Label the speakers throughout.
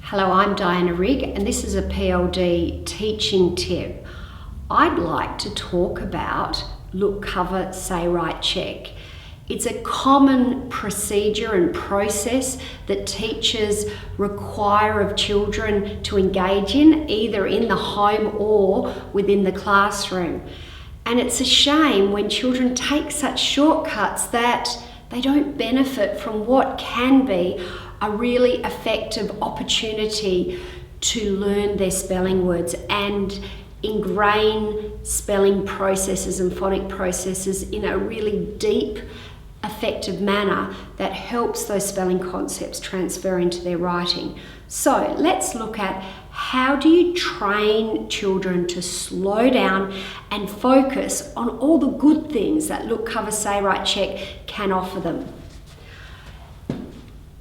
Speaker 1: Hello, I'm Diana Rigg and this is a PLD teaching tip. I'd like to talk about look, cover, say, write, check. It's a common procedure and process that teachers require of children to engage in, either in the home or within the classroom. And it's a shame when children take such shortcuts that they don't benefit from what can be a really effective opportunity to learn their spelling words and ingrain spelling processes and phonic processes in a really deep, effective manner that helps those spelling concepts transfer into their writing. So let's look at how do you train children to slow down and focus on all the good things that look, cover, say, write, check can offer them.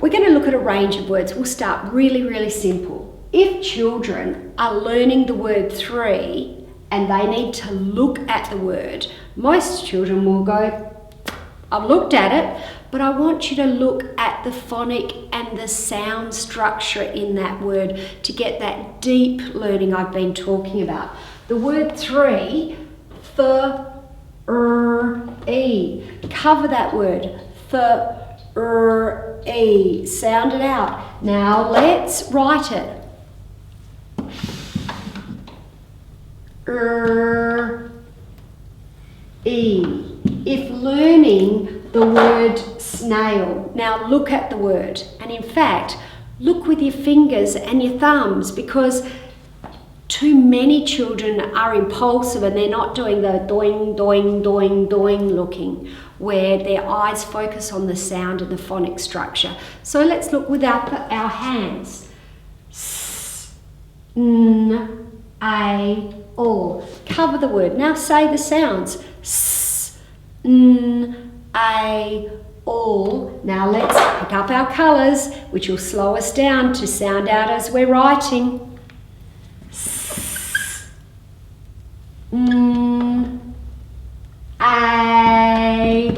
Speaker 1: We're going to look at a range of words. We'll start really simple. If children are learning the word three and they need to look at the word, most children will go, I've looked at it, but I want you to look at the phonic and the sound structure in that word to get that deep learning I've been talking about. The word three, th-r-e. Cover that word, th-r-e. Sound it out. Now let's write it. R-e. If learning the word snail, now look at the word, and in fact look with your fingers and your thumbs, because too many children are impulsive and they're not doing the doing, doing, doing, doing looking, where their eyes focus on the sound and the phonic structure. So let's look with our hands. S, n, a, o. Cover the word. Now say the sounds. S, n, a, o. Now let's pick up our colours, which will slow us down to sound out as we're writing. S, n, a,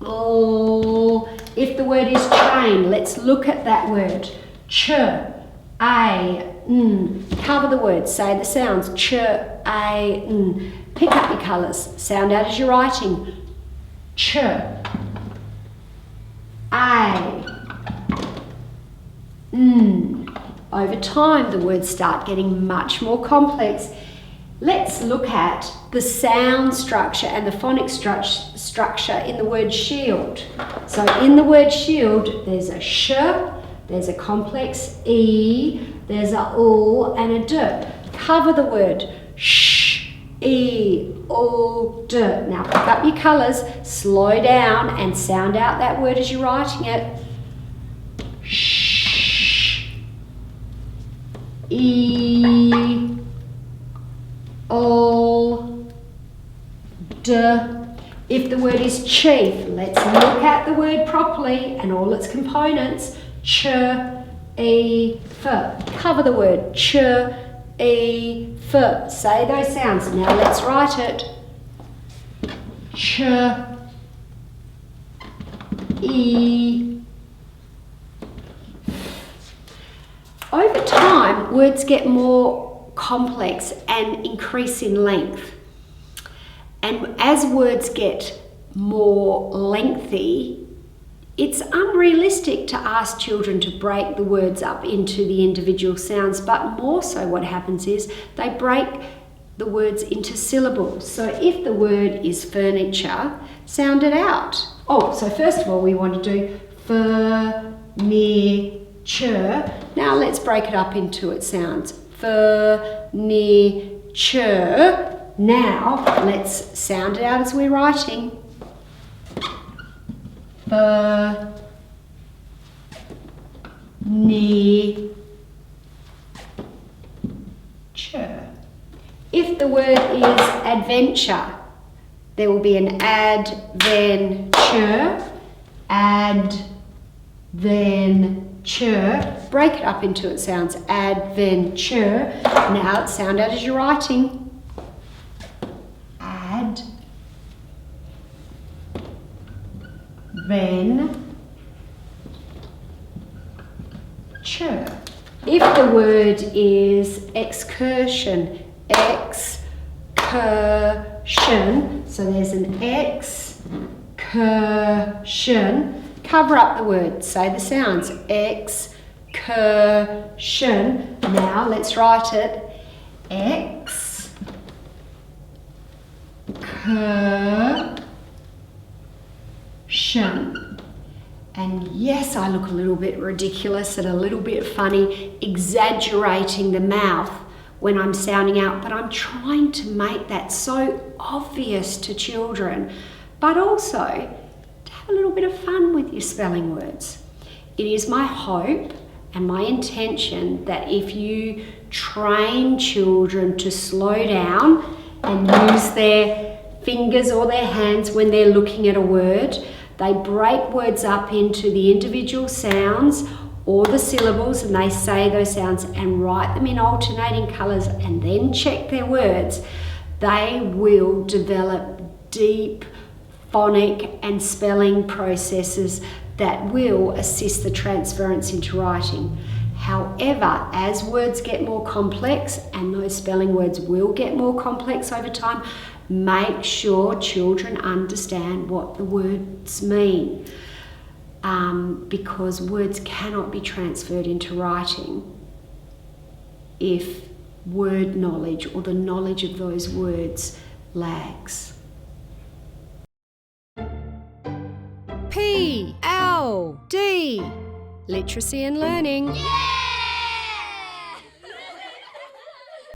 Speaker 1: o. If the word is train, let's look at that word. Ch, a, n. Cover the word. Say the sounds. Ch, a, n. Pick up your colours. Sound out as you're writing. Ch, a, n. Over time, the words start getting much more complex. Let's look at the sound structure and the phonic structure in the word shield. So in the word shield, there's a sh, there's a complex e, there's a u and a d. Cover the word. Sh, e, u, d. Now pick up your colours, slow down and sound out that word as you're writing it. Sh, e, u, d. If the word is chief, let's look at the word properly and all its components. Ch, e, f. Cover the word. Ch, e, f. Say those sounds. Now let's write it. Ch, e. Over time, words get more complex and increase in length. And as words get more lengthy, it's unrealistic to ask children to break the words up into the individual sounds, but more so what happens is they break the words into syllables. So if the word is furniture, sound it out. Oh, so first of all we want to do furniture. Now let's break it up into its sounds. Furniture. Now let's sound it out as we're writing. Furniture. If the word is adventure, there will be an adventure, adventure. Break it up into its sounds. Adventure. Now let's sound out as you're writing. Adventure. If the word is excursion, excursion, so there's an excursion, cover up the word, say the sounds, excursion. Now let's write it, excursion. And yes, I look a little bit ridiculous and a little bit funny, exaggerating the mouth when I'm sounding out, but I'm trying to make that so obvious to children, but also to have a little bit of fun with your spelling words. It is my hope and my intention that if you train children to slow down and use their fingers or their hands when they're looking at a word, they break words up into the individual sounds or the syllables, and they say those sounds and write them in alternating colours and then check their words, they will develop deep phonic and spelling processes that will assist the transference into writing. However, as words get more complex, and those spelling words will get more complex over time, make sure children understand what the words mean, because words cannot be transferred into writing if word knowledge or the knowledge of those words lags.
Speaker 2: PLD, Literacy and Learning.